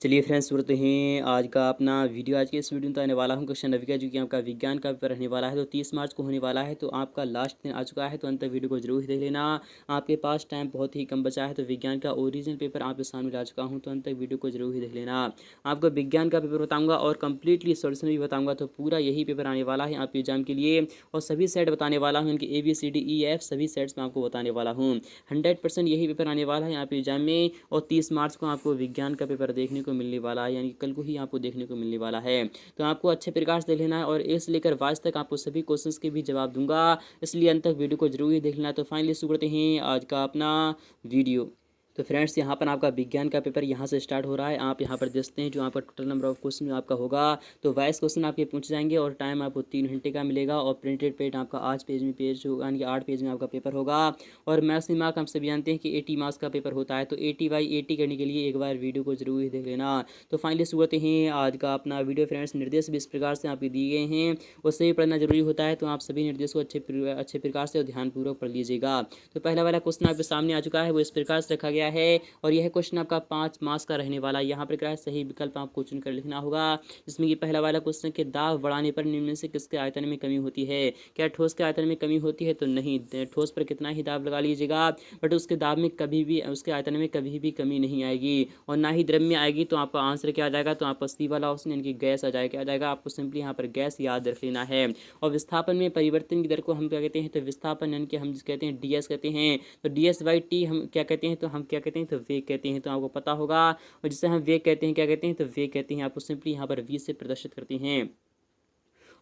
चलिए फ्रेंड्स, शुरू करते हैं आज का अपना वीडियो। आज के इस वीडियो में तो आने वाला हूँ क्वेश्चन नवि का, जो कि आपका विज्ञान का पेपर रहने वाला है। तो 30 मार्च को होने वाला है, तो आपका लास्ट दिन आ चुका है, तो अंत तक वीडियो को जरूर ही देख लेना। आपके पास टाइम बहुत ही कम बचा है, तो विज्ञान का ओरिजिनल पेपर आपके सामने ला चुका हूँ, तो अंत तक वीडियो को जरूर ही देख लेना। आपको विज्ञान का पेपर बताऊँगा और कम्प्लीटली सोल्यूशन भी बताऊँगा, तो पूरा यही पेपर आने वाला है आपके एग्जाम के लिए। और सभी सेट बताने वाला हूँ, इनके ABCDEF सभी सेट्स में आपको बताने वाला हूँ। 100% यही पेपर आने वाला है आपके एग्जाम में। और 30 मार्च को आपको विज्ञान का पेपर देखने को मिलने वाला है, यानी कल को ही आपको देखने को मिलने वाला है। तो आपको अच्छे प्रकार से देख लेना है, और एक से लेकर 22 तक आपको सभी क्वेश्चंस के भी जवाब दूंगा, इसलिए अंत तक वीडियो को जरूर ही देख लेना। तो फाइनली शुरू करते हैं आज का अपना वीडियो। तो फ्रेंड्स, यहाँ पर आपका विज्ञान का पेपर यहाँ से स्टार्ट हो रहा है। आप यहाँ पर देखते हैं जो आपका टोटल नंबर ऑफ क्वेश्चन जो आपका होगा, तो 22 क्वेश्चन आपके पूछे जाएंगे, और टाइम आपको 3 घंटे का मिलेगा। और प्रिंटेड पेज आपका 8 पेज में पेज होगा, यानी कि 8 पेज में आपका पेपर होगा। और मैक्सिमम मार्क हम सभी जानते हैं कि 80 मार्क्स का पेपर होता है, तो 80/80 करने के लिए एक बार वीडियो को जरूर ही देख लेना। तो फाइनली शुरू करते हैं आज का अपना वीडियो। फ्रेंड्स, निर्देश भी इस प्रकार से आपके दिए गए हैं, उससे भी पढ़ना जरूरी होता है, तो आप सभी निर्देश को अच्छे प्रकार से और ध्यानपूर्वक पढ़ लीजिएगा। तो पहला वाला क्वेश्चन आपके सामने आ चुका है, वो इस प्रकार से रखा गया है, और यह क्वेश्चन आपका 5 मार्क्स का रहने वाला है। यहाँ पर क्या है, सही विकल्प आपको चुनकर लिखना होगा, जिसमें कि पहला वाला क्वेश्चन के दाब बढ़ाने पर निम्न में से किसके आयतन में कमी होती है। क्या ठोस के आयतन में कमी होती है? तो नहीं, ठोस पर कितना ही दाब लगा लीजिएगा, बट उसके दाब में कभी भी, उसके आयतन में कभी भी कमी नहीं आएगी, और ना ही द्रव्य में आएगी। तो आपका आंसर क्या आ जाएगा? तो आपका सी वाला ऑप्शन, यानी कि गैस आ जाएगा। क्या आ जाएगा? आपको सिंपली यहाँ पर गैस याद रख लेना है। और विस्थापन में परिवर्तन की दर को हम क्या कहते हैं? तो विस्थापन, यानी कि हम कहते हैं DS कहते हैं। तो DS/T हम क्या कहते हैं? तो हम क्या कहते हैं? तो वेग कहते हैं। तो आपको पता होगा, और जिसे हम वेग कहते हैं क्या कहते हैं? तो वेग कहते हैं। आपको सिंपली यहाँ पर V से प्रदर्शित करते हैं।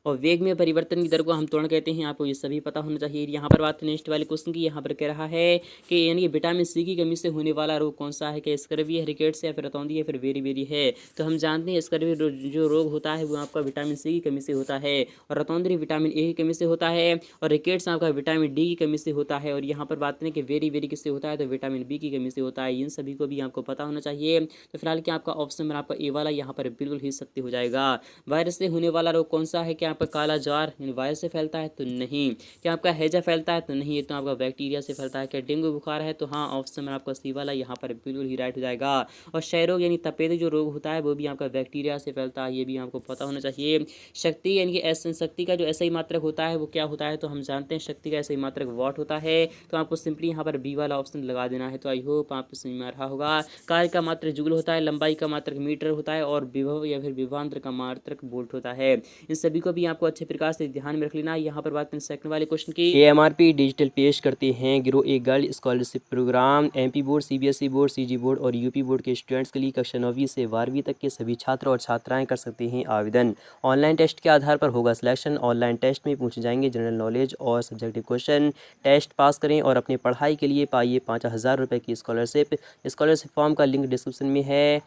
और वेग में परिवर्तन की दर को हम त्वरण कहते हैं, आपको ये सभी पता होना चाहिए। यहाँ पर बात नेक्स्ट वाले क्वेश्चन की, यहाँ पर कह रहा है कि यानी कि विटामिन C की कमी से होने वाला रोग कौन सा है? क्या स्कर्वी है, रिकेट्स, या फिर रतौंधी, या फिर बेरी है? तो हम जानते हैं स्कर्वी जो रोग होता है वो आपका विटामिन C की कमी से होता है, और रतौंधी विटामिन A की कमी से होता है, और रिकेट्स आपका विटामिन D की कमी से होता है। और यहाँ पर बात करें कि वेरी किससे होता है? तो विटामिन B की कमी से होता है। इन सभी को भी आपको पता होना चाहिए। तो फिलहाल क्या आपका ऑप्शन नंबर आपका A वाला यहाँ पर बिल्कुल ही सत्य हो जाएगा। वायरस से होने वाला रोग कौन सा है? क्या आपका काला जार यानी वायरस से फैलता है? तो नहीं। क्या आपका हैजा फैलता है? तो नहीं, ये तो आपका बैक्टीरिया से फैलता है। क्या डेंगू बुखार है? तो हाँ, ऑप्शन नंबर आपका सी वाला यहाँ पर बिल्कुल ही राइट हो जाएगा। और क्षय रोग यानी तपेदिक जो रोग होता है वो भी आपका बैक्टीरिया से फैलता है, ये भी आपको पता होना चाहिए। शक्ति यानी कि शक्ति का जो SI मात्रक होता है वो क्या होता है? तो हम जानते हैं शक्ति का SI मात्रक वॉट होता है, तो आपको सिंपली यहाँ पर बी वाला ऑप्शन लगा देना है। तो आई होप आपको समझ में आ रहा होगा। कार्य का मात्रक जूल होता है, लंबाई का मात्रक मीटर होता है, और विभव या फिर विभवांतर का मात्रक वोल्ट होता है। इन सभी को भी आपको अच्छे प्रकार से ध्यान में रख लेना। यहाँ पर बात करें सेकंड वाले क्वेश्चन की, AMRP डिजिटल पेश करते हैं गिरो a girl scholarship program. MP board, CBSE board, CG board और UP बोर्ड के स्टूडेंट्स के लिए कक्षा 9वीं से 12वीं तक के सभी छात्र और छात्राएं कर सकते हैं आवेदन। ऑनलाइन टेस्ट के आधार पर होगा सिलेक्शन। ऑनलाइन टेस्ट में पूछे जाएंगे जनरल नॉलेज और सब्जेक्टिव क्वेश्चन। टेस्ट पास करें और अपनी पढ़ाई के लिए पाइए 5000 रुपये की स्कॉलरशिप। स्कॉलरशिप फॉर्म का लिंक डिस्क्रिप्शन में है,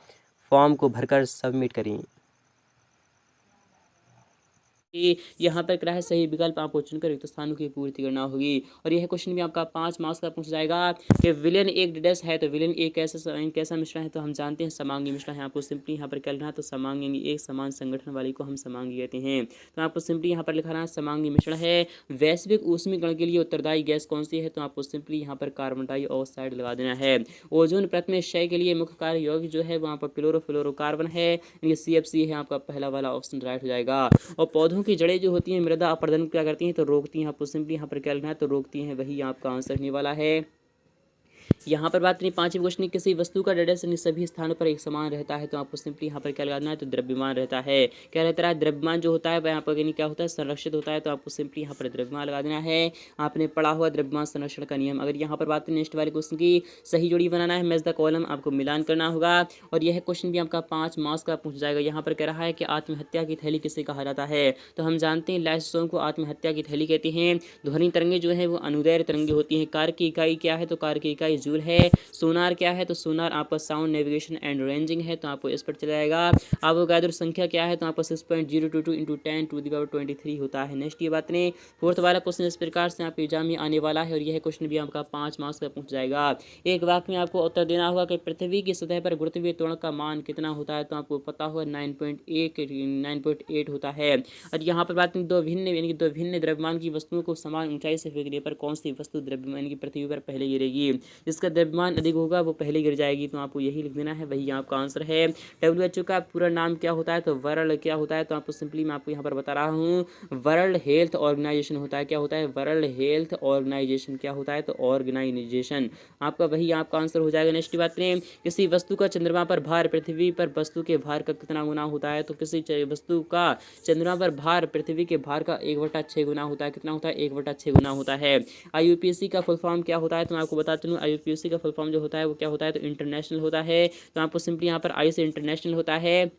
फॉर्म को भरकर सबमिट करें। कि यहाँ पर क्या है, सही विकल्प आपको चुनकर रिक्त स्थानों की पूर्ति करना होगी। और यह क्वेश्चन भी आपका 5 मार्क्स का पूछा जाएगा कि विलेन एक डैश है, तो विलेन एक कैसा मिश्रण है? तो हम जानते हैं समांगी मिश्रण है। आपको सिंपली यहाँ पर क्या लिखना है? तो समांगी, एक समान संगठन वाली को हम समांगी कहते हैं। तो आपको सिंपली यहाँ पर लिखना है समांगी मिश्रण है। वैश्विक ऊष्मीकरण के लिए उत्तरदायी गैस कौन सी है? तो आपको सिंपली यहाँ पर कार्बन डाइऑक्साइड लगा देना है। ओजोन परत में क्षय के लिए मुख्य कार्य यौगिक जो है वहाँ पर क्लोरोफ्लोरोकार्बन है, यानी CFC है। आपका पहला वाला ऑप्शन राइट हो जाएगा। और पौधों की जड़ें जो होती हैं मृदा अपरदन क्या करती हैं? तो रोकती हैं। आपको सिंपली यहाँ पर क्या लिखना है? तो रोकती हैं, वही आपका आंसर होने वाला है। यहाँ पर बात करें पांचवी क्वेश्चन, किसी वस्तु का रेडियस सभी स्थानों पर एक समान रहता है, तो आपको सिंपली यहाँ पर क्या लगाना है? तो द्रव्यमान रहता है। क्या रहता है? द्रव्यमान जो होता है वह यहाँ पर यानी क्या होता है? संरक्षित होता है। तो आपको सिंपली यहाँ पर द्रव्यमान लगा देना है। आपने पढ़ा हुआ द्रव्यमान संरक्षण का नियम। अगर यहाँ पर बात करें नेक्स्ट वाले क्वेश्चन की, सही जोड़ी बनाना है, मैच द कॉलम, आपको मिलान करना होगा। और यह क्वेश्चन भी आपका 5 मार्क्स का पूछ जाएगा। यहाँ पर कह रहा है कि आत्महत्या की थैली किसे कहा जाता है? तो हम जानते हैं लाइसोसोम को आत्महत्या की थैली कहते हैं। ध्वनि तरंगे जो है वो अनुदैर्घ्य तरंगे होती हैं। कार्य की इकाई क्या है? तो कार्य की इकाई जूल है। सोनार क्या है? तो सोनार आपका साउंड नेविगेशन एंड रेंजिंग है, तो आपको इस पर चला जाएगा। एवोगाड्रो संख्या क्या है? तो आपको 6.022 × 10⁻23 होता है। नेक्स्ट ये बात नहीं, फोर्थ वाला क्वेश्चन इस प्रकार से आपके एग्जाम में आने वाला है, और यह क्वेश्चन भी आपका 5 मार्क्स का पूछ जाएगा। एक वाक्य में आपको उत्तर देना होगा कि पृथ्वी की सतह पर गुरुत्वीय त्वरण का मान कितना होता है? तो आपको पता होगा 9.8 होता है। और यहाँ पर बात करें दो भिन्न द्रव्यमान की वस्तुओं को समान ऊंचाई से फेंकने पर कौन सी वस्तु द्रव्यमान की पृथ्वी पर पहले गिरेगी? जिसका जिसका द्रव्यमान अधिक होगा वो पहले गिर जाएगी, तो आपको यही लिख देना है, वही आपका आंसर है। WHO का पूरा नाम क्या होता है, तो वर्ल्ड क्या होता है, तो आपको सिंपली मैं आपको यहाँ पर बता रहा हूँ, वर्ल्ड हेल्थ ऑर्गेनाइजेशन होता है। क्या होता है, वर्ल्ड हेल्थ ऑर्गेनाइजेशन क्या होता है, तो ऑर्गेनाइजेशन, आपका वही आपका आंसर हो जाएगा। नेक्स्ट बात करें, किसी वस्तु का चंद्रमा पर भार पृथ्वी पर वस्तु के भार का कितना गुना होता है, तो किसी वस्तु का चंद्रमा पर भार पृथ्वी के भार का 1/6 गुना होता है। कितना होता है, 1/6 गुना होता है। IUPAC का फुल फॉर्म क्या होता है, तो मैं आपको बता चलूँ, IUPAC का फुल फॉर्म जो होता है वो क्या होता है, तो इंटरनेशनल होता है। तो आपको सिंपली यहाँ पर आई से इंटरनेशनल होता है,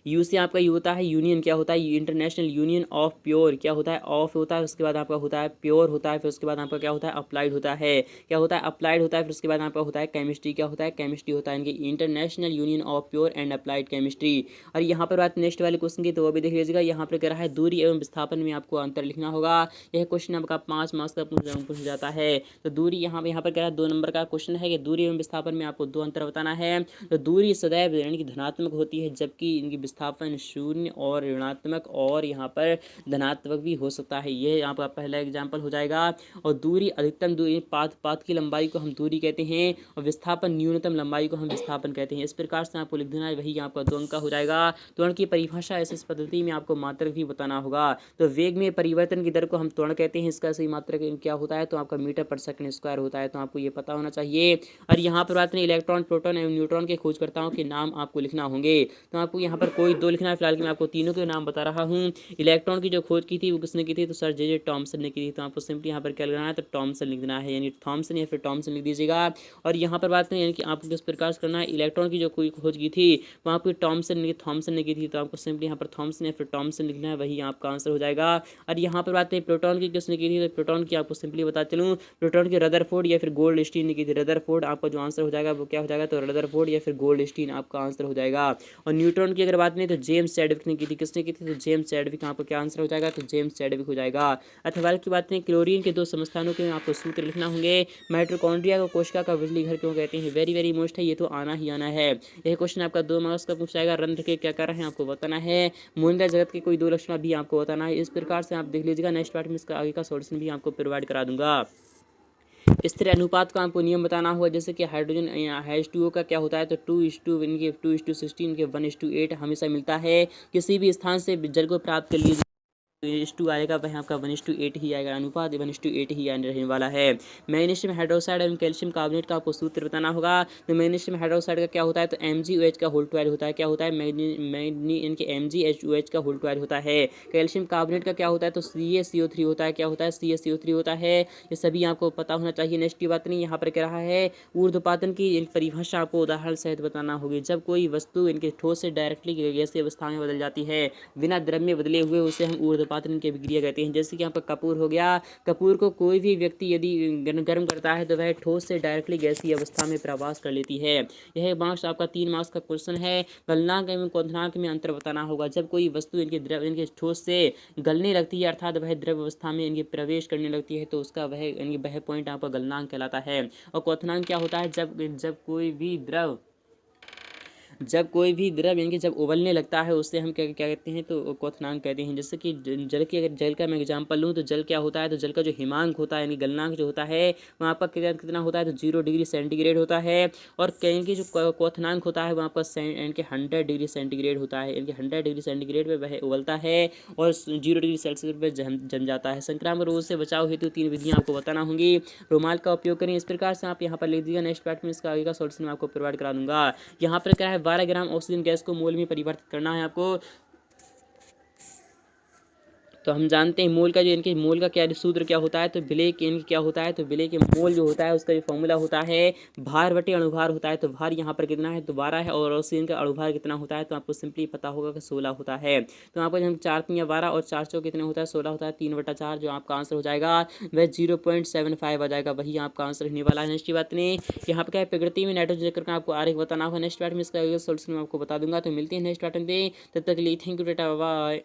यू से आपका यू होता है यूनियन, क्या होता है, इंटरनेशनल यूनियन ऑफ प्योर, क्या होता है, ऑफ होता है, उसके बाद आपका होता है प्योर होता है, फिर उसके बाद आपका क्या होता है, अप्लाइड होता है, क्या होता है, अप्लाइड होता है, फिर उसके बाद आपका होता है केमिस्ट्री, क्या होता है, केमिस्ट्री होता है, इनकी international union of pure and applied chemistry. और यहाँ पर बात नेक्स्ट वाले क्वेश्चन की, तो वो भी देख लीजिएगा। यहाँ पर कह रहा है दूरी एवं विस्थापन में आपको अंतर लिखना होगा। यह क्वेश्चन आपका 5 मार्क्स का पूछा जाता है। तो दूरी यहाँ पर कह रहा है 2 नंबर का क्वेश्चन है कि दूरी एवं विस्थापन में आपको 2 अंतर बताना है। तो दूरी सदैव यानी कि धनात्मक होती है, जबकि इनकी विस्थापन शून्य और ऋणात्मक और यहाँ पर धनात्मक भी हो सकता है। ये यहाँ पर पहला एग्जाम्पल हो जाएगा। और दूरी अधिकतम दूरी पाथ की लंबाई को हम दूरी कहते हैं, और विस्थापन न्यूनतम लंबाई को हम विस्थापन कहते हैं। इस प्रकार से आपको लिख देना है, वही आपका 2 अंक का हो जाएगा। त्वरण की परिभाषा इस पद्धति में आपको मात्रक भी बताना होगा। तो वेग में परिवर्तन की दर को हम त्वरण कहते हैं, इसका सही मात्रक क्या होता है, तो आपका मीटर पर सेकंड स्क्वायर होता है। तो आपको ये पता होना चाहिए। और यहाँ पर बात नहीं, इलेक्ट्रॉन, प्रोटॉन एवं न्यूट्रॉन के खोजकर्ताओं के नाम आपको लिखना होंगे। तो आपको यहाँ पर कोई 2 लिखना है, फिलहाल मैं आपको तीनों के नाम बता रहा हूँ। इलेक्ट्रॉन की जो खोज की थी वो किसने की थी, तो सर जे टॉमसन ने की थी। तो आपको सिंपली यहाँ पर क्या लिखना है, तो टॉमसन लिख देना है, यानी थॉमसन या फिर टॉमसन लिख दीजिएगा। और यहाँ पर बात नहीं, यानी कि आपको किस प्रकार से करना है, इलेक्ट्रॉन की जो कोई खोज की थी वहाँ पर थॉमसन ने की थी। तो आपको सिंपली यहाँ पर थॉमसन या फिर टॉमसन लिखना है, वही आपका आंसर हो जाएगा। और यहाँ पर बात नहीं, प्रोटॉन की किसने की थी, तो प्रोटॉन की आपको सिंपली बता चलूँ, प्रोटॉन की रदरफोर्ड या फिर गोल्डस्टीन ने की थी। रदरफोर्ड आपका जो आंसर हो जाएगा वो क्या हो जाएगा, तो रदरफोर्ड या फिर गोल्डस्टीन आपका आंसर हो जाएगा। और न्यूट्रॉन की अगर बात नहीं, तो जेम्स चैडविक ने की थी। किसने की थी, तो जेम्स चैडविक, यहाँ पर क्या आंसर हो जाएगा, तो जेम्स चैडविक हो जाएगा। अथवा की बात नहीं, क्लोरीन के 2 समस्थानों के आपको सूत्र लिखना होंगे। माइटोकॉन्ड्रिया को कोशिका का बिजली घर क्यों कहते हैं, वेरी वेरी मोस्ट है, ये तो आना ही आना है। यह क्वेश्चन आपका 2 मार्क्स का पूछा जाएगा। रंध्र के क्या कारण है आपको बताना है। मूलतः जगत के कोई 2 लक्षण भी आपको बताना है। इस प्रकार से आप देख लीजिएगा। नेक्स्ट पार्ट में इसका आगे का सॉल्यूशन भी आपको प्रोवाइड करा दूंगा। स्थिर अनुपात का आपको नियम बताना होगा, जैसे कि हाइड्रोजन H2O का क्या होता है, तो 2:2 इनके 2:16 इनके 1:8 हमेशा मिलता है। किसी भी स्थान से जल को प्राप्त कर लीजिए, 1:2 आएगा, वह आपका 1:8 ही आएगा, अनुपात 1:8 ही रहने वाला है। मैग्नीशियम हाइड्रोक्साइड एवं कैल्शियम कार्बोनेट का आपको सूत्र बताना होगा। तो मैग्नीशियम हाइड्रोक्साइड का क्या होता है, तो MgOH का होल 12 होता है। क्या होता है, इनके MgHOH का होल 12 होता है। कैल्शियम कार्बोनेट का क्या होता है, तो CaCO3 होता है। क्या होता है, CaCO3 होता है। ये सभी आपको पता होना चाहिए। नेक्स्ट की बात नहीं, यहाँ पर कह रहा है ऊर्ध्वपातन की परिभाषा आपको उदाहरण सहित बताना होगी। जब कोई वस्तु इनके ठोस से डायरेक्टली गैसीय अवस्था में बदल जाती है बिना द्रव में बदले हुए, उसे हम ऊर्ध्वपातन की अभिक्रिया कहते हैं। जैसे कि यहाँ पर कपूर हो गया, कपूर को कोई भी व्यक्ति यदि गर्म करता है तो वह ठोस से डायरेक्टली गैसीय अवस्था में प्रवास कर लेती है। यह मार्क्स आपका 3 मार्क्स का क्वेश्चन है। गलनांक एवं क्वथनांक में अंतर बताना होगा। जब कोई वस्तु इनके ठोस से गलने लगती है, अर्थात वह द्रव अवस्था में इनके प्रवेश करने लगती है, तो उसका वह पॉइंट आपका गलनांक कहलाता है। और क्वथनांक क्या होता है, जब कोई भी द्रव यानी कि जब उबलने लगता है उससे हम क्या कहते हैं, तो क्वथनांक कहते हैं। जैसे कि जल की, अगर जल का मैं एग्जांपल लूँ तो जल क्या होता है, तो जल का जो हिमांक होता है यानी गलनांक जो होता है वहाँ पर कितना होता है, तो 0 डिग्री सेंटीग्रेड होता है। और कहीं की जो क्वथनांक होता है वहाँ पर इनके 100 डिग्री सेंटीग्रेड होता है। इनके 100 डिग्री सेंटीग्रेड पर वह उबलता है और 0 डिग्री सेल्सियस पर जम जाता है। संक्रामक रोग से बचाव हेतु 3 विधियाँ आपको बताना होंगी। रुमाल का उपयोग करें, इस प्रकार से आप यहाँ पर लिख दीजिएगा। नेक्स्ट पार्ट में इसका आगे का सोल्यूशन मैं आपको प्रोवाइड करा दूंगा। यहाँ पर क्या है, 12 ग्राम ऑक्सीजन गैस को मोल में परिवर्तित करना है आपको। तो हम जानते हैं मोल का जो इनके मोल का क्या सूत्र क्या होता है, तो विलेय के इनके क्या होता है, तो विलेय के मोल जो होता है उसका जो फॉर्मूला होता है भार बटे अणुभार होता है। तो भार यहाँ पर कितना है, तो 12 है। और ऑक्सीजन का अणुभार कितना होता है, तो आपको सिंपली पता होगा कि 16 होता है। तो आपको हम 4×3 12 और 4×4 कितने होता है, 16 होता है। 3/4 जो आपका आंसर हो जाएगा वह 0.75 आ जाएगा, वही आपका आंसर होने वाला है। नेक्स्ट की बात नहीं, यहाँ पर क्या है, प्रकृति में नाइट्रोजन चक्र का आपको आरेख बताना होगा। नेक्स्ट पार्ट में इसका सोल्यूशन मैं आपको बता दूंगा। तो मिलते हैं नेक्स्ट पार्ट में, तब तक के लिए थैंक यू, टाटा, बाय।